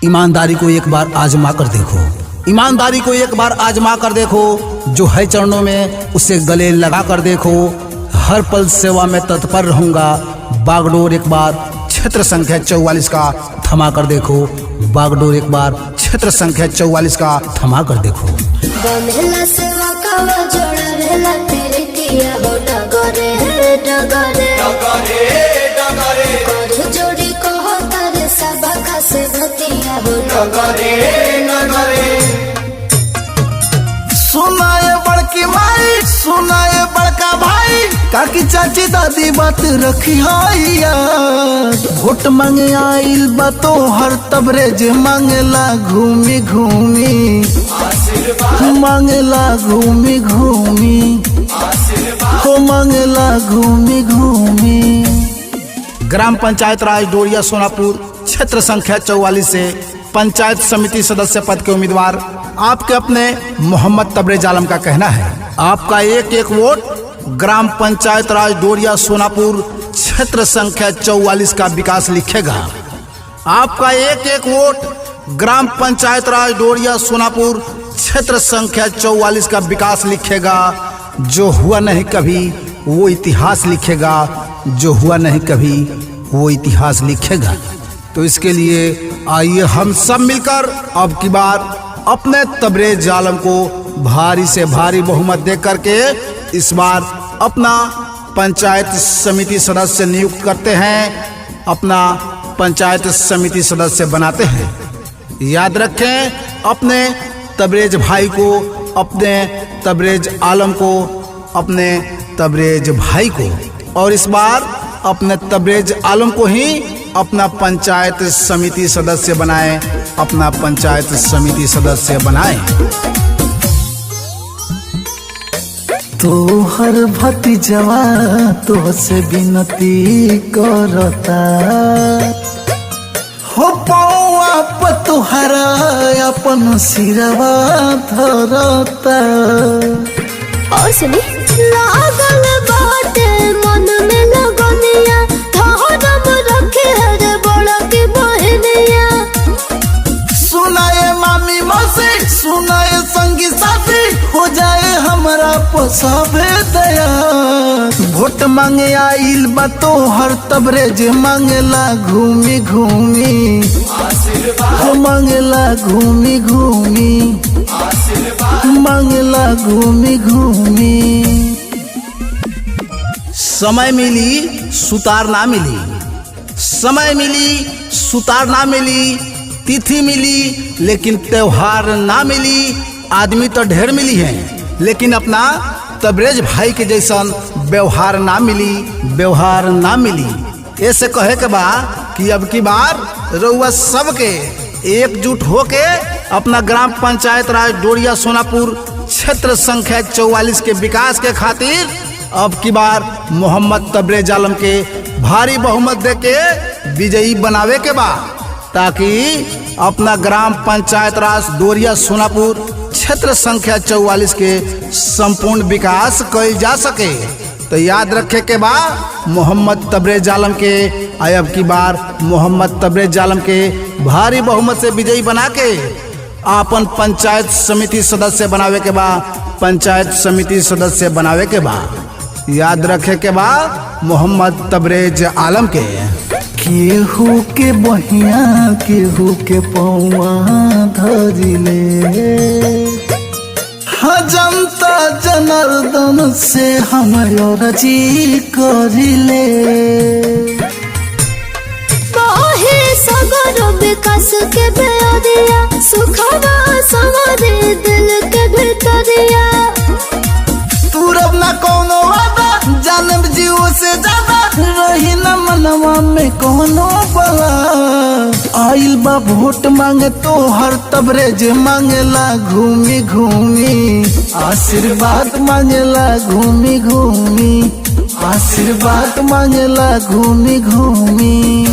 ईमानदारी को एक बार आजमा कर देखो, ईमानदारी को एक बार आजमा कर देखो। जो है चरणों में उसे गले लगा कर देखो। हर पल सेवा में तत्पर रहूंगा। बागडोर एक बार क्षेत्र संख्या 44 का थमा कर देखो। बागडोर एक बार क्षेत्र संख्या 44 का थमा कर देखो। बनेला सेवा कावा जोड़ा रहला तेरे किया हो डगरे डगरे डगरे डगरे कर जोड़ी को हो तारे सबा का से भतिया हो डगरे डगरे। सुनाए बड़की माई, सुनाए बड़का भाई, काकी चाची दादी बात रखी हाइया। वोट मांगे आइल बा तो हर तबरेज मांगेला घूमी घूमी, मांगेला घूमी घूमी, हो मांगेला घूमी घूमी। ग्राम पंचायत राज डोरिया सोनापुर क्षेत्र संख्या 44 से पंचायत समिति सदस्य पद के उम्मीदवार आपके अपने मोहम्मद तबरेज आलम का कहना है, आपका एक एक वोट ग्राम पंचायत राज डोरिया सोनापुर क्षेत्र संख्या 44 का विकास लिखेगा। आपका एक एक वोट ग्राम पंचायत राज डोरिया सोनापुर क्षेत्र संख्या 44 का विकास लिखेगा। जो हुआ नहीं कभी वो इतिहास लिखेगा, जो हुआ नहीं कभी वो इतिहास लिखेगा। तो इसके लिए आइए हम सब मिलकर अब की बार अपने तबरेज आलम को भारी से भारी बहुमत दे करके इस बार अपना पंचायत समिति सदस्य नियुक्त करते हैं, अपना पंचायत समिति सदस्य बनाते हैं। याद रखें, अपने तबरेज भाई को, अपने तबरेज आलम को, अपने तबरेज भाई को, और इस बार अपने तबरेज आलम को ही अपना पंचायत समिति सदस्य बनाएं, अपना पंचायत समिति सदस्य बनाएं। तो हर भतीजवा तो से विनती करता हो, पौआ पतुहरा अपन सिरवा धरता। और सुनी लागल बाटे मन में लगनिया, धरम रखे हर बड़ा की बहनिया। सुनाए मामी मौसी, सुनाए संगी साथी, हो जाए हमारा पोसाबे दया। वोट मांगे आइल बा तो हर तबरेज मांगेला घूमी घूमी, हो मांगेला घूमी घूमी, मांगेला घूमी घूमी। समय मिली सुतार ना मिली, समय मिली सुतार ना मिली, तिथि मिली लेकिन त्योहार ना मिली। आदमी तो ढेर मिली है लेकिन अपना तबरेज भाई के जैसन व्यवहार ना मिली, व्यवहार ना मिली। ऐसे कहे के बा कि अब की बार रउआ सबके एकजुट होके अपना ग्राम पंचायत राज डोरिया सोनापुर क्षेत्र संख्या 44 के विकास के खातिर अब की बार मोहम्मद तबरेज आलम के भारी बहुमत दे के विजयी बनावे के बा, ताकि अपना ग्राम पंचायत राज डोरिया सोनापुर क्षेत्र संख्या 44 के संपूर्ण विकास कइल जा सके। तो याद रखे के बा मोहम्मद तबरेज आलम के अब की बार मोहम्मद तबरेज आलम के भारी बहुमत से विजयी बना के अपन पंचायत समिति सदस्य बनावे के बा, पंचायत समिति सदस्य बनावे के बा। याद रखे के बा मोहम्मद तबरेज आलम के। केहू के बहिया केहू के पौआ धरिले, जनता जनार्दन से हम अर्जी करिले। सगर विकास के बेरिया, सुखवा सवारे दिल के भीतरिया। तू रब ना कोनो वादा, जानब जीव से ज्यादा, रही न मनवा में कोनो बला। आइल बा वोट मांगे तो हर तबरेज मांगेला घूमी घूमी, आशीर्वाद मांगेला घूमी घूमी, आशीर्वाद मांगेला घूमी घूमी।